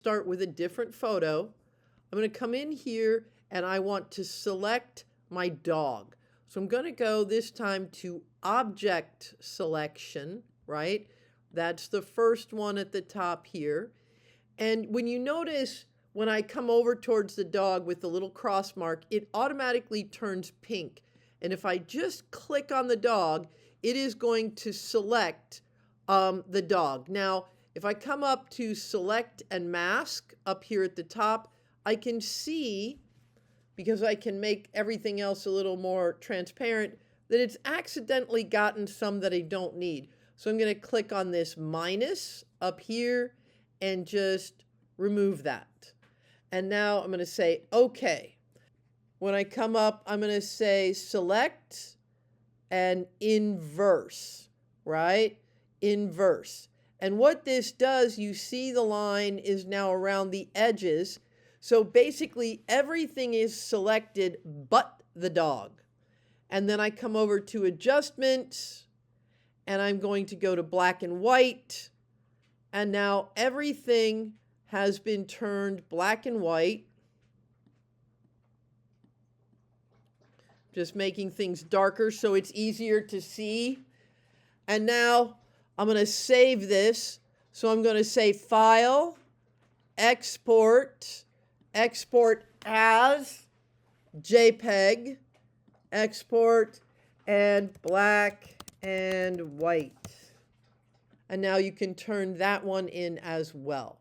start with a different photo. I'm going to come in here and I want to select my dog. So I'm going to go this time to object selection, right? That's the first one at the top here. And when you notice, when I come over towards the dog with the little cross mark, it automatically turns pink. And if I just click on the dog, it is going to select the dog. Now, if I come up to select and mask up here at the top, I can see, because I can make everything else a little more transparent, that it's accidentally gotten some that I don't need. So I'm going to click on this minus up here and just remove that. And now I'm going to say OK. When I come up, I'm going to say select and inverse, right? Inverse. And what this does, you see the line is now around the edges. So basically everything is selected but the dog. And then I come over to adjustments and I'm going to go to black and white. And now everything has been turned black and white. Just making things darker so it's easier to see. And now I'm going to save this. So I'm going to say File, Export, Export as JPEG, Export, and black and white. And now you can turn that one in as well.